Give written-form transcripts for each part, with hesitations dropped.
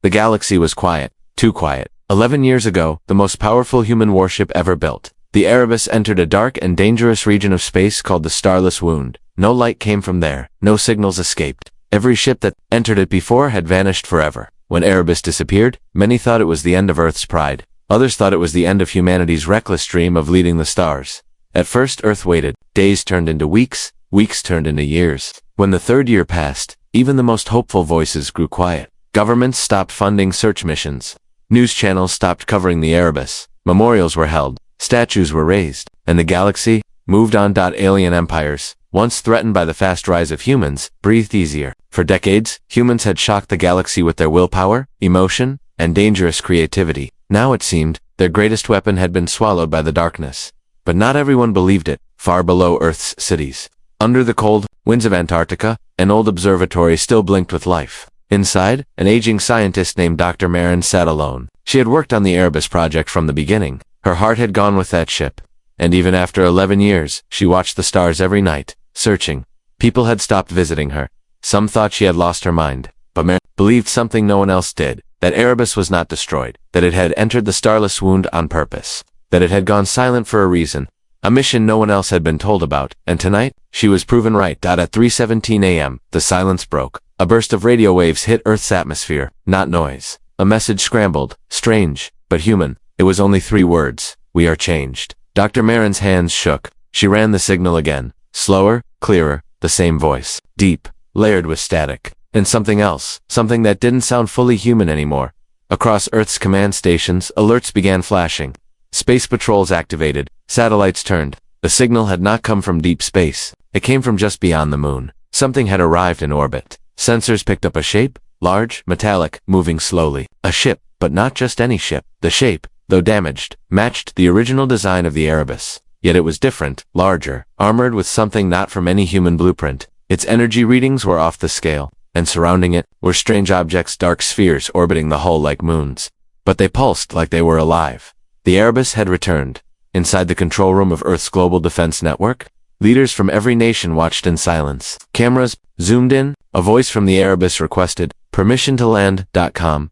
The galaxy was quiet, too quiet. 11 years ago, the most powerful human warship ever built, the Erebus entered a dark and dangerous region of space called the Starless Wound. No light came from there, no signals escaped. Every ship that entered it before had vanished forever. When Erebus disappeared, many thought it was the end of Earth's pride. Others thought it was the end of humanity's reckless dream of leading the stars. At first Earth waited. Days turned into weeks, weeks turned into years. When the third year passed, even the most hopeful voices grew quiet. Governments stopped funding search missions. News channels stopped covering the Erebus. Memorials were held. Statues were raised. And the galaxy moved on. Alien empires, once threatened by the fast rise of humans, breathed easier. For decades, humans had shocked the galaxy with their willpower, emotion, and dangerous creativity. Now it seemed, their greatest weapon had been swallowed by the darkness. But not everyone believed it. Far below Earth's cities, under the cold winds of Antarctica, an old observatory still blinked with life. Inside, an aging scientist named Dr. Marin sat alone. She had worked on the Erebus project from the beginning. Her heart had gone with that ship. And even after 11 years, she watched the stars every night, searching. People had stopped visiting her. Some thought she had lost her mind. But Marin believed something no one else did, that Erebus was not destroyed, that it had entered the Starless Wound on purpose, that it had gone silent for a reason, a mission no one else had been told about, and tonight, she was proven right. At 3:17 a.m., the silence broke. A burst of radio waves hit Earth's atmosphere, not noise. A message scrambled, strange, but human. It was only 3 words: we are changed. Dr. Marin's hands shook. She ran the signal again. Slower, clearer, the same voice. Deep, layered with static. And something else, something that didn't sound fully human anymore. Across Earth's command stations, alerts began flashing. Space patrols activated. Satellites turned. The signal had not come from deep space. It came from just beyond the moon. Something had arrived in orbit. Sensors picked up a shape, large, metallic, moving slowly. A ship, but not just any ship. The shape, though damaged, matched the original design of the Erebus. Yet it was different, larger, armored with something not from any human blueprint. Its energy readings were off the scale, and surrounding it were strange objects, dark spheres orbiting the hull like moons. But they pulsed like they were alive. The Erebus had returned. Inside the control room of Earth's global defense network, leaders from every nation watched in silence. Cameras zoomed in. A voice from the Erebus requested permission to land.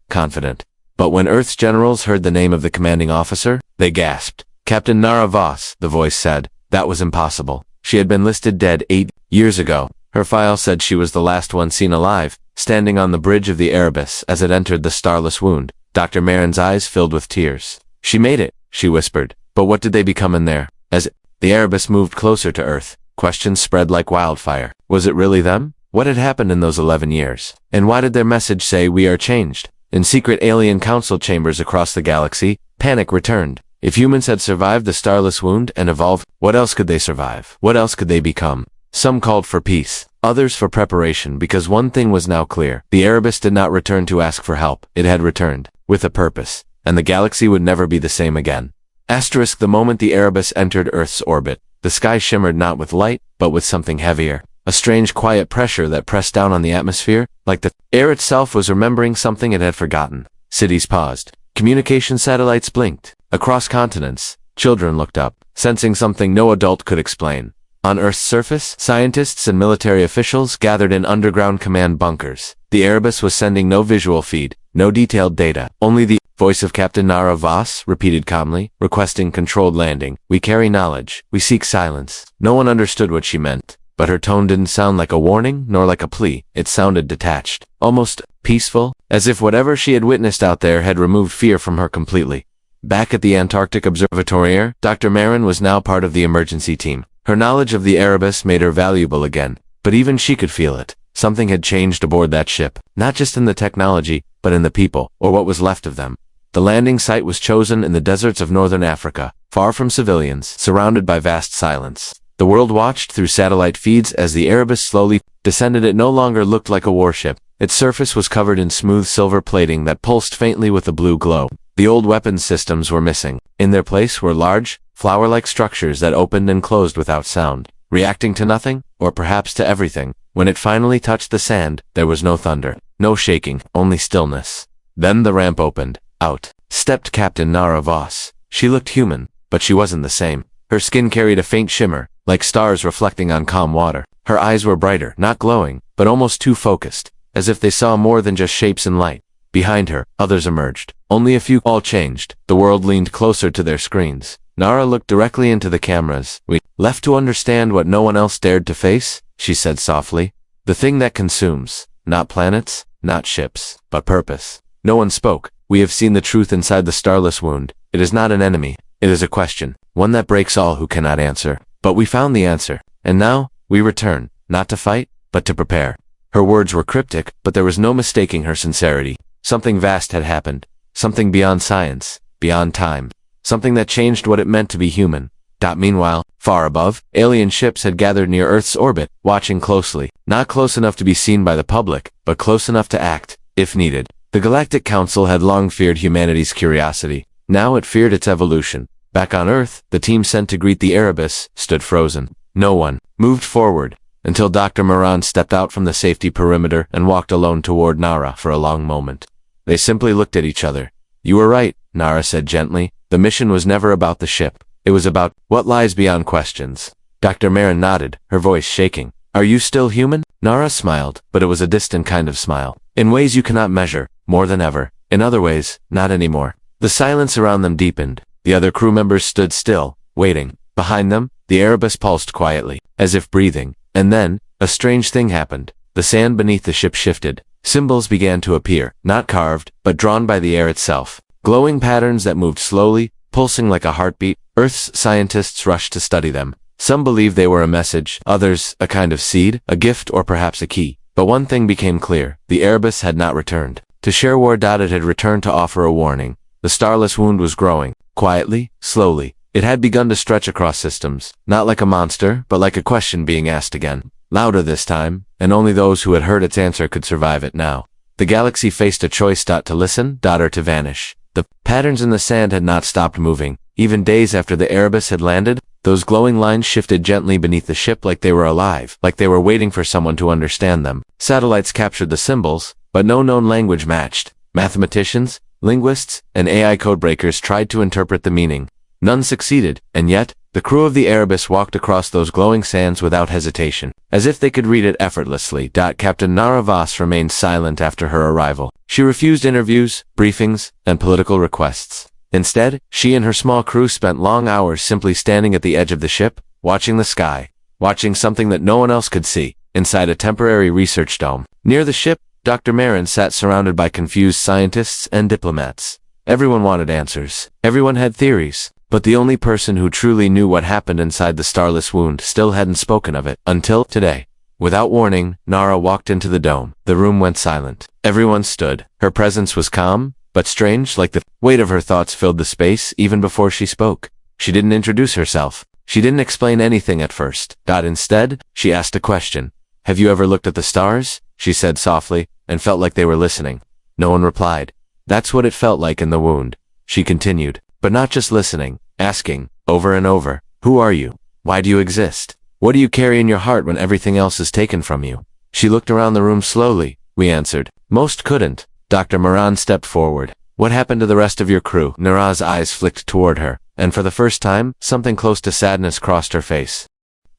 Confident. But when Earth's generals heard the name of the commanding officer, they gasped. Captain Nara Voss, the voice said. That was impossible. She had been listed dead 8 years ago. Her file said she was the last one seen alive, standing on the bridge of the Erebus as it entered the Starless Wound. Dr. Marin's eyes filled with tears. She made it, she whispered. But what did they become in there? As the Erebus moved closer to Earth, questions spread like wildfire. Was it really them? What had happened in those 11 years? And why did their message say we are changed? In secret alien council chambers across the galaxy, panic returned. If humans had survived the Starless Wound and evolved, what else could they survive? What else could they become? Some called for peace, others for preparation, because one thing was now clear. The Erebus did not return to ask for help. It had returned with a purpose, and the galaxy would never be the same again. The moment the Erebus entered Earth's orbit, the sky shimmered not with light, but with something heavier. A strange quiet pressure that pressed down on the atmosphere, like the air itself was remembering something it had forgotten. Cities paused. Communication satellites blinked. Across continents, children looked up, sensing something no adult could explain. On Earth's surface, scientists and military officials gathered in underground command bunkers. The Erebus was sending no visual feed, no detailed data. Only the voice of Captain Nara Voss repeated calmly, requesting controlled landing. We carry knowledge. We seek silence. No one understood what she meant. But her tone didn't sound like a warning, nor like a plea. It sounded detached, almost peaceful, as if whatever she had witnessed out there had removed fear from her completely. Back at the Antarctic Observatory, Dr. Marin was now part of the emergency team. Her knowledge of the Erebus made her valuable again, but even she could feel it. Something had changed aboard that ship, not just in the technology, but in the people, or what was left of them. The landing site was chosen in the deserts of northern Africa, far from civilians, surrounded by vast silence. The world watched through satellite feeds as the Erebus slowly descended. It no longer looked like a warship. Its surface was covered in smooth silver plating that pulsed faintly with a blue glow. The old weapons systems were missing. In their place were large, flower-like structures that opened and closed without sound, reacting to nothing, or perhaps to everything. When it finally touched the sand, there was no thunder, no shaking, only stillness. Then the ramp opened. Out stepped Captain Nara Voss. She looked human, but she wasn't the same. Her skin carried a faint shimmer, like stars reflecting on calm water. Her eyes were brighter, not glowing, but almost too focused, as if they saw more than just shapes and light. Behind her, others emerged. Only a few. All changed. The world leaned closer to their screens. Nara looked directly into the cameras. We left to understand what no one else dared to face, she said softly. The thing that consumes. Not planets, not ships, but purpose. No one spoke. We have seen the truth inside the starless wound. It is not an enemy. It is a question. One that breaks all who cannot answer. But we found the answer. And now, we return. Not to fight, but to prepare. Her words were cryptic, but there was no mistaking her sincerity. Something vast had happened. Something beyond science, beyond time. Something that changed what it meant to be human. Meanwhile, far above, alien ships had gathered near Earth's orbit, watching closely. Not close enough to be seen by the public, but close enough to act, if needed. The Galactic Council had long feared humanity's curiosity. Now it feared its evolution. Back on Earth, the team sent to greet the Erebus stood frozen. No one moved forward, until Dr. Moran stepped out from the safety perimeter and walked alone toward Nara for a long moment. They simply looked at each other. You were right, Nara said gently. The mission was never about the ship. It was about what lies beyond questions. Dr. Marin nodded, her voice shaking. Are you still human? Nara smiled, but it was a distant kind of smile. In ways you cannot measure, more than ever. In other ways, not anymore. The silence around them deepened. The other crew members stood still, waiting. Behind them, the Erebus pulsed quietly, as if breathing. And then, a strange thing happened. The sand beneath the ship shifted. Symbols began to appear, not carved, but drawn by the air itself. Glowing patterns that moved slowly, pulsing like a heartbeat. Earth's scientists rushed to study them. Some believed they were a message, others, a kind of seed, a gift, or perhaps a key. But one thing became clear. The Erebus had not returned to share war. It had returned to offer a warning. The starless wound was growing. Quietly, slowly. It had begun to stretch across systems. Not like a monster, but like a question being asked again. Louder this time, and only those who had heard its answer could survive it now. The galaxy faced a choice: to listen, or to vanish. The patterns in the sand had not stopped moving. Even days after the Erebus had landed, those glowing lines shifted gently beneath the ship like they were alive, like they were waiting for someone to understand them. Satellites captured the symbols, but no known language matched. Mathematicians, linguists, and AI codebreakers tried to interpret the meaning. None succeeded, and yet, the crew of the Erebus walked across those glowing sands without hesitation, as if they could read it effortlessly. Captain Nara Voss remained silent after her arrival. She refused interviews, briefings, and political requests. Instead, she and her small crew spent long hours simply standing at the edge of the ship, watching the sky, watching something that no one else could see, inside a temporary research dome. Near the ship, Dr. Marin sat surrounded by confused scientists and diplomats. Everyone wanted answers. Everyone had theories. But the only person who truly knew what happened inside the starless wound still hadn't spoken of it, until today. Without warning, Nara walked into the dome. The room went silent. Everyone stood. Her presence was calm, but strange, like the weight of her thoughts filled the space even before she spoke. She didn't introduce herself. She didn't explain anything at first. Instead, she asked a question. Have you ever looked at the stars? She said softly, and felt like they were listening. No one replied. That's what it felt like in the wound. She continued, but not just listening, asking, over and over, who are you? Why do you exist? What do you carry in your heart when everything else is taken from you? She looked around the room slowly. We answered. Most couldn't. Dr. Moran stepped forward. What happened to the rest of your crew? Nara's eyes flicked toward her, and for the first time, something close to sadness crossed her face.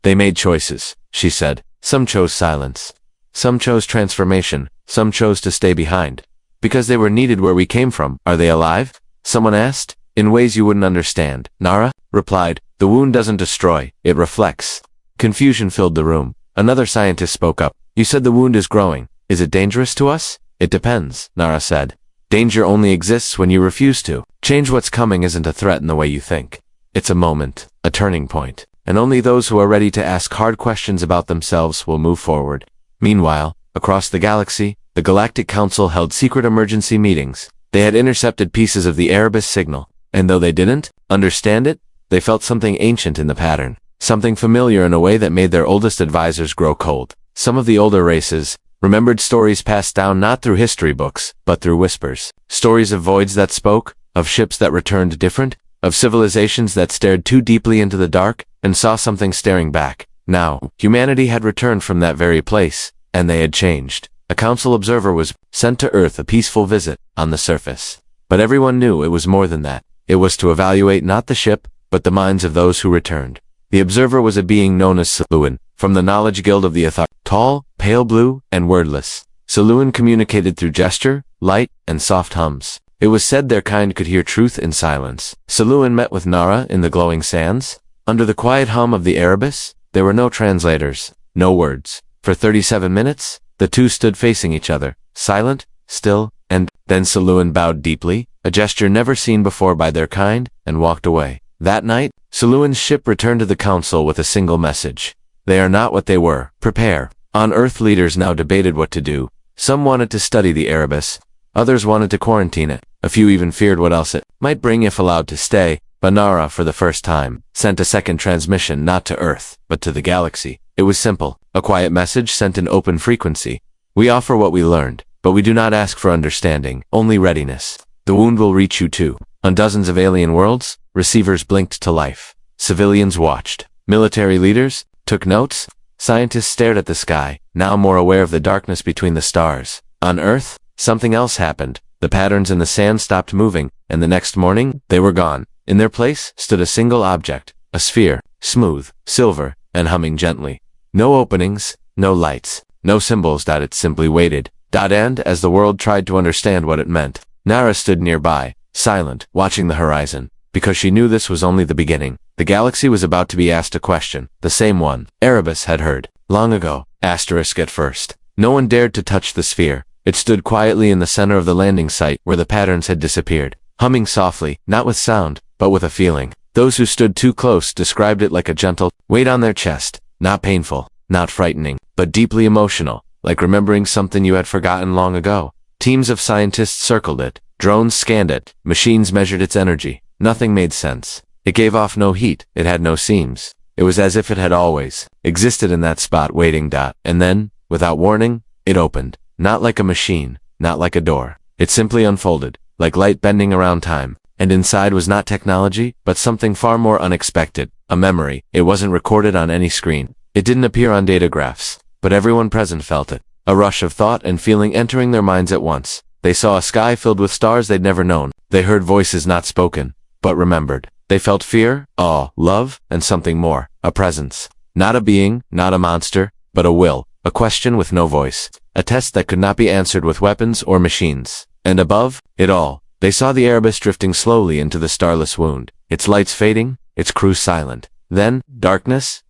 They made choices, she said. Some chose silence. Some chose transformation. Some chose to stay behind. Because they were needed where we came from. Are they alive? Someone asked. In ways you wouldn't understand. Nara replied, the wound doesn't destroy, it reflects. Confusion filled the room. Another scientist spoke up. You said the wound is growing. Is it dangerous to us? It depends, Nara said. Danger only exists when you refuse to. Change what's coming isn't a threat in the way you think. It's a moment, a turning point, and only those who are ready to ask hard questions about themselves will move forward. Meanwhile, across the galaxy, the Galactic Council held secret emergency meetings. They had intercepted pieces of the Erebus signal, and though they didn't understand it, they felt something ancient in the pattern, something familiar in a way that made their oldest advisors grow cold. Some of the older races remembered stories passed down not through history books, but through whispers. Stories of voids that spoke, of ships that returned different, of civilizations that stared too deeply into the dark and saw something staring back. Now, humanity had returned from that very place, and they had changed. A council observer was sent to Earth, a peaceful visit on the surface. But everyone knew it was more than that. It was to evaluate not the ship, but the minds of those who returned. The observer was a being known as Saluan, from the Knowledge Guild of the Athar. Tall, pale blue, and wordless, Saluan communicated through gesture, light, and soft hums. It was said their kind could hear truth in silence. Selûne met with Nara in the glowing sands. Under the quiet hum of the Erebus, there were no translators, no words. For 37 minutes, the two stood facing each other, silent, still, and then Selûne bowed deeply, a gesture never seen before by their kind, and walked away. That night, Selûne's ship returned to the council with a single message. They are not what they were. Prepare. On Earth, leaders now debated what to do. Some wanted to study the Erebus. Others wanted to quarantine it. A few even feared what else it might bring if allowed to stay. But Nara, for the first time, sent a second transmission not to Earth, but to the galaxy. It was simple. A quiet message sent in open frequency. We offer what we learned, but we do not ask for understanding, only readiness. The wound will reach you too. On dozens of alien worlds, receivers blinked to life. Civilians watched. Military leaders took notes. Scientists stared at the sky, now more aware of the darkness between the stars. On Earth, something else happened. The patterns in the sand stopped moving, and the next morning, they were gone. In their place stood a single object, a sphere, smooth, silver, and humming gently. No openings, no lights, no symbols. It simply waited. And as the world tried to understand what it meant, Nara stood nearby, silent, watching the horizon, because she knew this was only the beginning. The galaxy was about to be asked a question, the same one Erebus had heard long ago. Asterisk at first. No one dared to touch the sphere. It stood quietly in the center of the landing site where the patterns had disappeared, humming softly, not with sound, but with a feeling. Those who stood too close described it like a gentle weight on their chest, not painful, not frightening, but deeply emotional, like remembering something you had forgotten long ago. Teams of scientists circled it, drones scanned it, machines measured its energy. Nothing made sense. It gave off no heat, it had no seams. It was as if it had always existed in that spot waiting. And then, without warning, it opened. Not like a machine, not like a door. It simply unfolded, like light bending around time. And inside was not technology, but something far more unexpected. A memory. It wasn't recorded on any screen. It didn't appear on datagraphs. But everyone present felt it. A rush of thought and feeling entering their minds at once. They saw a sky filled with stars they'd never known. They heard voices not spoken, but remembered. They felt fear, awe, love, and something more. A presence. Not a being, not a monster, but a will. A question with no voice. A test that could not be answered with weapons or machines. And above it all, they saw the Erebus drifting slowly into the starless wound. Its lights fading, its crew silent. Then, darkness,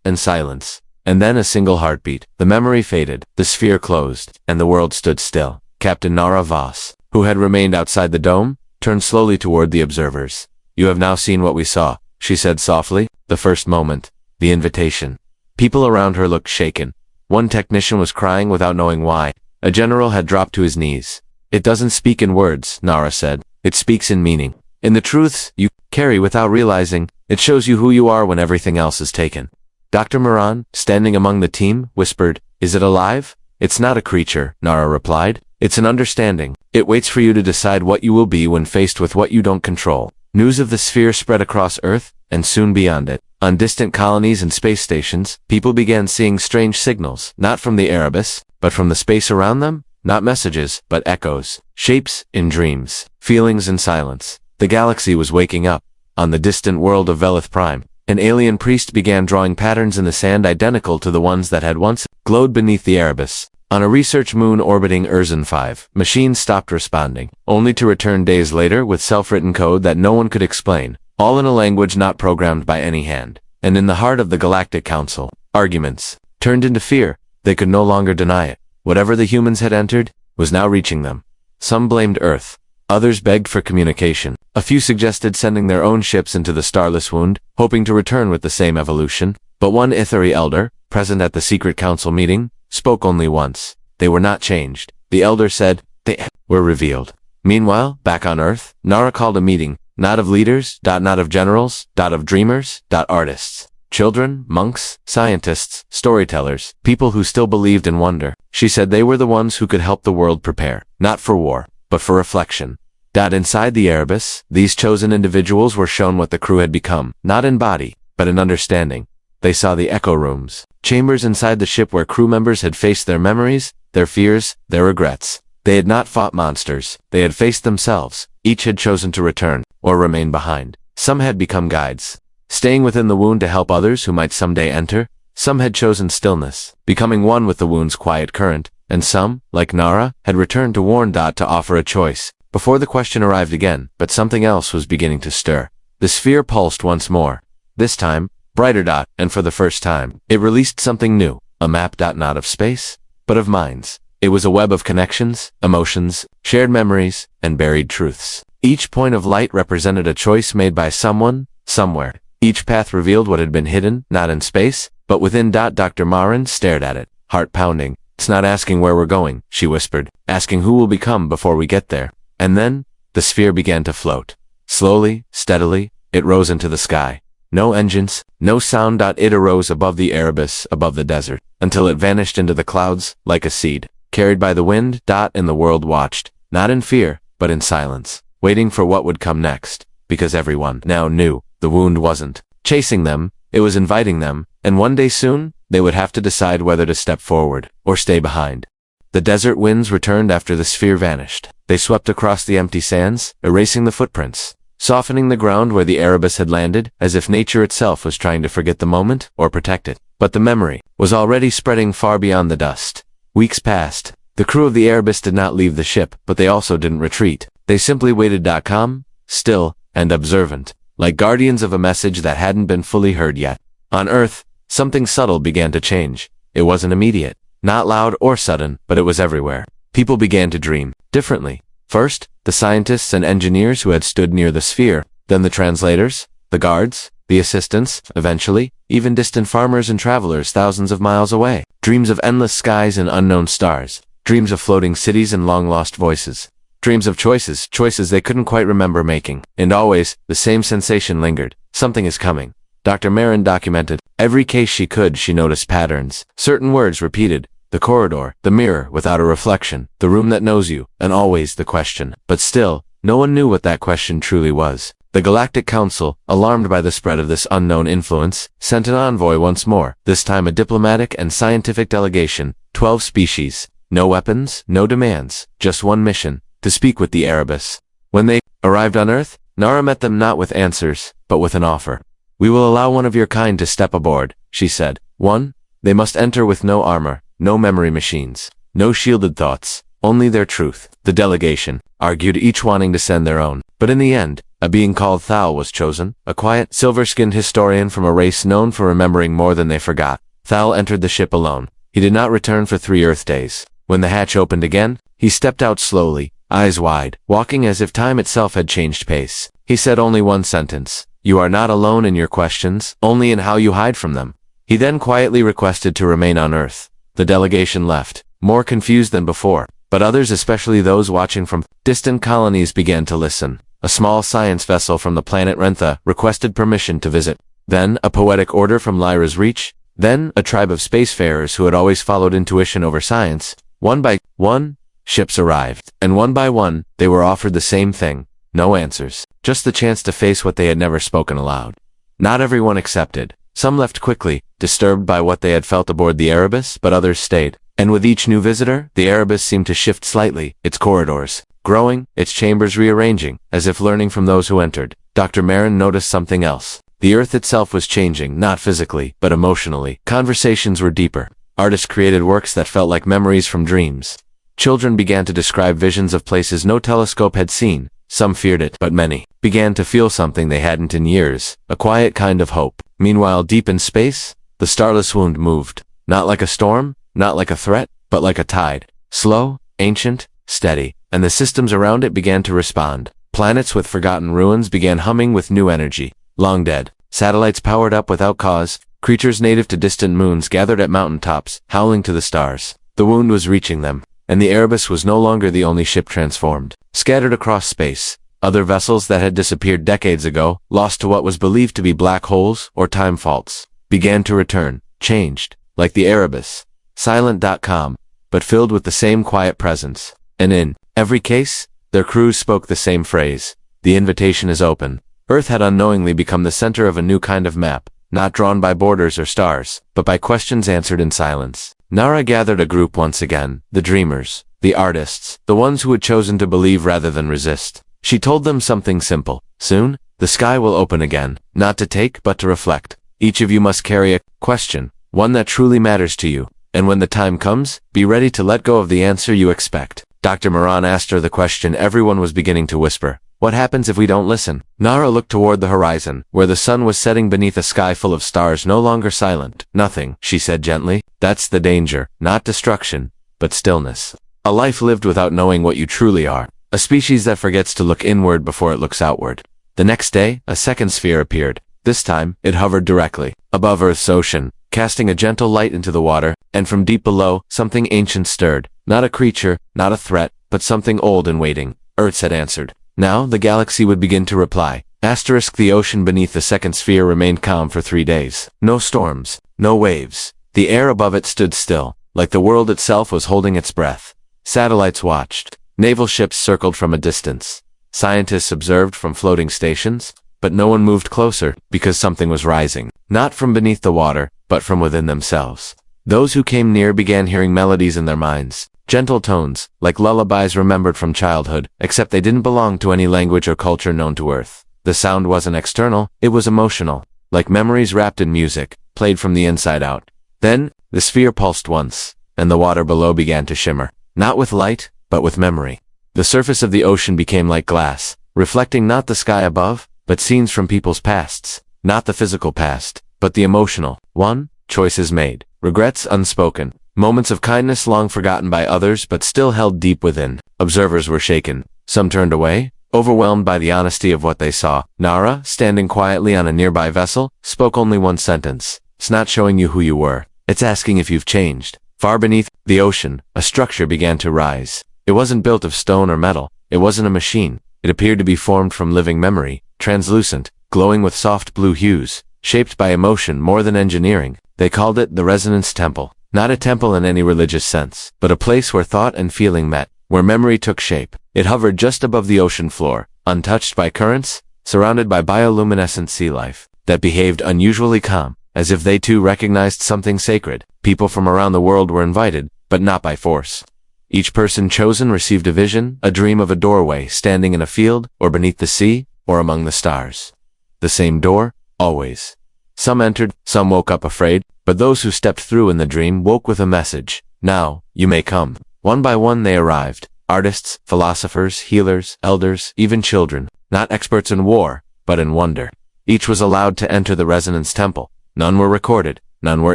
and silence. And then a single heartbeat. The memory faded, the sphere closed, and the world stood still. Captain Nara Voss, who had remained outside the dome, turned slowly toward the observers. You have now seen what we saw, she said softly. The first moment. The invitation. People around her looked shaken. One technician was crying without knowing why. A general had dropped to his knees. It doesn't speak in words, Nara said. It speaks in meaning. In the truths you carry without realizing. It shows you who you are when everything else is taken. Dr. Moran, standing among the team, whispered, "Is it alive?" "It's not a creature," Nara replied. "It's an understanding. It waits for you to decide what you will be when faced with what you don't control." News of the sphere spread across Earth, and soon beyond it. On distant colonies and space stations, people began seeing strange signals, not from the Erebus, but from the space around them. Not messages, but echoes, shapes in dreams, feelings in silence. The galaxy was waking up. On the distant world of Velith Prime, an alien priest began drawing patterns in the sand identical to the ones that had once glowed beneath the Erebus. On a research moon orbiting Urzan 5, machines stopped responding, only to return days later with self-written code that no one could explain, all in a language not programmed by any hand. And in the heart of the Galactic Council, arguments turned into fear. They could no longer deny it. Whatever the humans had entered was now reaching them. Some blamed Earth. Others begged for communication. A few suggested sending their own ships into the starless wound, hoping to return with the same evolution. But one Ithari elder, present at the secret council meeting, spoke only once. They were not changed. The elder said, they were revealed. Meanwhile, back on Earth, Nara called a meeting, not of leaders, not of generals, of dreamers, artists. Children, monks, scientists, storytellers, people who still believed in wonder. She said they were the ones who could help the world prepare, not for war, but for reflection. Inside the Erebus, these chosen individuals were shown what the crew had become, not in body, but in understanding. They saw the echo rooms, chambers inside the ship where crew members had faced their memories, their fears, their regrets. They had not fought monsters, they had faced themselves. Each had chosen to return, or remain behind. Some had become guides, staying within the wound to help others who might someday enter. Some had chosen stillness, becoming one with the wound's quiet current, and some, like Nara, had returned to warn Dot to offer a choice. Before the question arrived again, but something else was beginning to stir. The sphere pulsed once more. This time, brighter Dot, and for the first time, it released something new. A map. Not of space, but of minds. It was a web of connections, emotions, shared memories, and buried truths. Each point of light represented a choice made by someone, somewhere. Each path revealed what had been hidden, not in space, but within. Dr. Marin stared at it, heart pounding. It's not asking where we're going, she whispered, asking who we'll become before we get there. And then, the sphere began to float. Slowly, steadily, it rose into the sky. No engines, no sound. It arose above the Erebus, above the desert, until it vanished into the clouds, like a seed, carried by the wind. And the world watched, not in fear, but in silence, waiting for what would come next, because everyone now knew the wound wasn't chasing them, it was inviting them, and one day soon, they would have to decide whether to step forward or stay behind. The desert winds returned after the sphere vanished. They swept across the empty sands, erasing the footprints, softening the ground where the Erebus had landed, as if nature itself was trying to forget the moment or protect it. But the memory was already spreading far beyond the dust. Weeks passed. The crew of the Erebus did not leave the ship, but they also didn't retreat. They simply waited. Calm, still, and observant, like guardians of a message that hadn't been fully heard yet. On Earth, something subtle began to change. It wasn't immediate, not loud or sudden, but it was everywhere. People began to dream differently. First, the scientists and engineers who had stood near the sphere, then the translators, the guards, the assistants, eventually, even distant farmers and travelers thousands of miles away. Dreams of endless skies and unknown stars. Dreams of floating cities and long-lost voices. Dreams of choices they couldn't quite remember making. And always, the same sensation lingered. Something is coming. Dr. Marin documented every case she could. She noticed patterns. Certain words repeated. The corridor, the mirror without a reflection, the room that knows you, and always the question. But still, no one knew what that question truly was. The Galactic Council, alarmed by the spread of this unknown influence, sent an envoy once more, this time a diplomatic and scientific delegation, 12 species, no weapons, no demands, just one mission, to speak with the Erebus. When they arrived on Earth, Nara met them not with answers, but with an offer. We will allow one of your kind to step aboard, she said. One, they must enter with no armor, no memory machines, no shielded thoughts, only their truth. The delegation argued, each wanting to send their own. But in the end, a being called Thal was chosen, a quiet, silver-skinned historian from a race known for remembering more than they forgot. Thal entered the ship alone. He did not return for 3 Earth days. When the hatch opened again, he stepped out slowly, eyes wide, walking as if time itself had changed pace. He said only one sentence. You are not alone in your questions, only in how you hide from them. He then quietly requested to remain on Earth. The delegation left, more confused than before, but others, especially those watching from distant colonies, began to listen. A small science vessel from the planet Rentha requested permission to visit. Then, a poetic order from Lyra's Reach. Then, a tribe of spacefarers who had always followed intuition over science. One by one, ships arrived, and one by one, they were offered the same thing. No answers, just the chance to face what they had never spoken aloud. Not everyone accepted. Some left quickly, disturbed by what they had felt aboard the Erebus, but others stayed. And with each new visitor, the Erebus seemed to shift slightly, its corridors growing, its chambers rearranging, as if learning from those who entered. Dr. Marin noticed something else. The Earth itself was changing, not physically, but emotionally. Conversations were deeper. Artists created works that felt like memories from dreams. Children began to describe visions of places no telescope had seen. Some feared it, but many began to feel something they hadn't in years, a quiet kind of hope. Meanwhile, deep in space, the starless wound moved. Not like a storm, not like a threat, but like a tide. Slow, ancient, steady, and the systems around it began to respond. Planets with forgotten ruins began humming with new energy. Long dead, satellites powered up without cause, creatures native to distant moons gathered at mountaintops, howling to the stars. The wound was reaching them, and the Erebus was no longer the only ship transformed. Scattered across space, other vessels that had disappeared decades ago, lost to what was believed to be black holes or time faults, began to return, changed, like the Erebus, silent. Calm, but filled with the same quiet presence. And in every case, their crews spoke the same phrase. The invitation is open. Earth had unknowingly become the center of a new kind of map, not drawn by borders or stars, but by questions answered in silence. Nara gathered a group once again, the dreamers, the artists, the ones who had chosen to believe rather than resist. She told them something simple. Soon, the sky will open again, not to take but to reflect. Each of you must carry a question, one that truly matters to you. And when the time comes, be ready to let go of the answer you expect. Dr. Moran asked her the question everyone was beginning to whisper. What happens if we don't listen? Nara looked toward the horizon, where the sun was setting beneath a sky full of stars no longer silent. Nothing, she said gently. That's the danger. Not destruction, but stillness. A life lived without knowing what you truly are. A species that forgets to look inward before it looks outward. The next day, a second sphere appeared. This time, it hovered directly above Earth's ocean, casting a gentle light into the water, and from deep below, something ancient stirred. Not a creature, not a threat, but something old and waiting. Earth had answered. Now, the galaxy would begin to reply. The ocean beneath the second sphere remained calm for 3 days. No storms, no waves. The air above it stood still, like the world itself was holding its breath. Satellites watched. Naval ships circled from a distance. Scientists observed from floating stations. But no one moved closer, because something was rising. Not from beneath the water, but from within themselves. Those who came near began hearing melodies in their minds. Gentle tones, like lullabies remembered from childhood, except they didn't belong to any language or culture known to Earth. The sound wasn't external, it was emotional, like memories wrapped in music, played from the inside out. Then, the sphere pulsed once, and the water below began to shimmer. Not with light, but with memory. The surface of the ocean became like glass, reflecting not the sky above, but scenes from people's pasts. Not the physical past, but the emotional one. Choices made, regrets unspoken, moments of kindness long forgotten by others but still held deep within. Observers were shaken. Some turned away, overwhelmed by the honesty of what they saw. Nara, standing quietly on a nearby vessel, spoke only one sentence. It's not showing you who you were. It's asking if you've changed. Far beneath the ocean, a structure began to rise. It wasn't built of stone or metal. It wasn't a machine. It appeared to be formed from living memory, translucent, glowing with soft blue hues, shaped by emotion more than engineering. They called it the Resonance Temple. Not a temple in any religious sense, but a place where thought and feeling met, where memory took shape. It hovered just above the ocean floor, untouched by currents, surrounded by bioluminescent sea life, that behaved unusually calm, as if they too recognized something sacred. People from around the world were invited, but not by force. Each person chosen received a vision, a dream of a doorway standing in a field, or beneath the sea, or among the stars. The same door, always. Some entered, some woke up afraid, but those who stepped through in the dream woke with a message. Now, you may come. One by one they arrived. Artists, philosophers, healers, elders, even children. Not experts in war, but in wonder. Each was allowed to enter the Resonance Temple. None were recorded, none were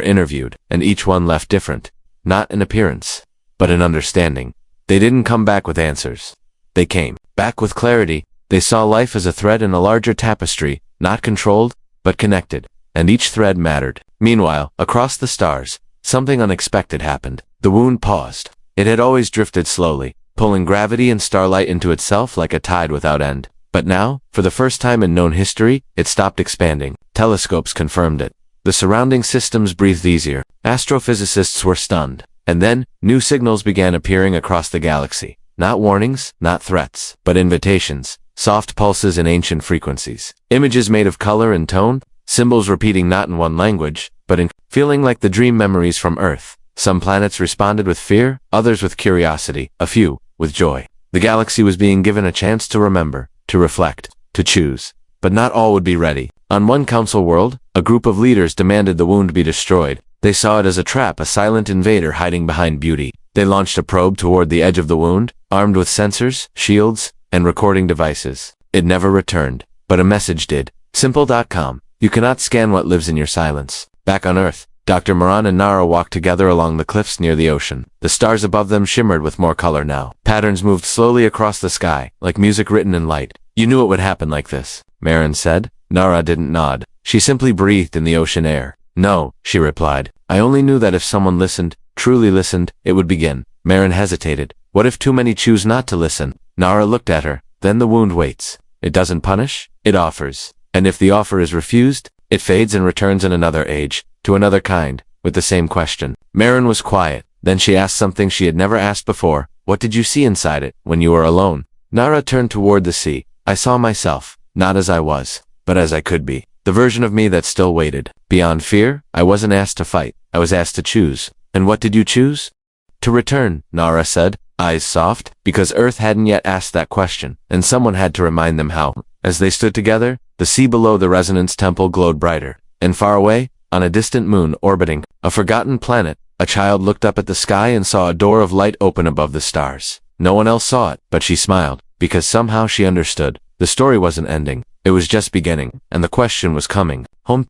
interviewed, and each one left different. Not in appearance, but in understanding. They didn't come back with answers. They came back with clarity. They saw life as a thread in a larger tapestry, not controlled, but connected. And each thread mattered. Meanwhile, across the stars, something unexpected happened. The wound paused. It had always drifted slowly, pulling gravity and starlight into itself like a tide without end. But now, for the first time in known history, it stopped expanding. Telescopes confirmed it. The surrounding systems breathed easier. Astrophysicists were stunned. And then, new signals began appearing across the galaxy. Not warnings, not threats, but invitations. Soft pulses in ancient frequencies. Images made of color and tone. Symbols repeating not in one language, but in feeling like the dream memories from Earth. Some planets responded with fear, others with curiosity, a few with joy. The galaxy was being given a chance to remember, to reflect, to choose. But not all would be ready. On one council world, a group of leaders demanded the wound be destroyed. They saw it as a trap, a silent invader hiding behind beauty. They launched a probe toward the edge of the wound, armed with sensors, shields, and recording devices. It never returned, but a message did. Simple.com. You cannot scan what lives in your silence. Back on Earth, Dr. Moran and Nara walked together along the cliffs near the ocean. The stars above them shimmered with more color now. Patterns moved slowly across the sky, like music written in light. You knew it would happen like this, Marin said. Nara didn't nod. She simply breathed in the ocean air. No, she replied. I only knew that if someone listened, truly listened, it would begin. Marin hesitated. What if too many choose not to listen? Nara looked at her. Then the wound waits. It doesn't punish, it offers. And if the offer is refused, it fades and returns in another age, to another kind, with the same question. Marin was quiet. Then she asked something she had never asked before. What did you see inside it, when you were alone? Nara turned toward the sea. I saw myself, not as I was, but as I could be. The version of me that still waited. Beyond fear, I wasn't asked to fight. I was asked to choose. And what did you choose? To return, Nara said, eyes soft, because Earth hadn't yet asked that question, and someone had to remind them how. As they stood together, the sea below the Resonance Temple glowed brighter, and far away, on a distant moon orbiting a forgotten planet, A child looked up at the sky and saw a door of light open above the stars. No one else saw it, but she smiled, because somehow she understood. The story wasn't ending. It was just beginning, and the question was coming. Home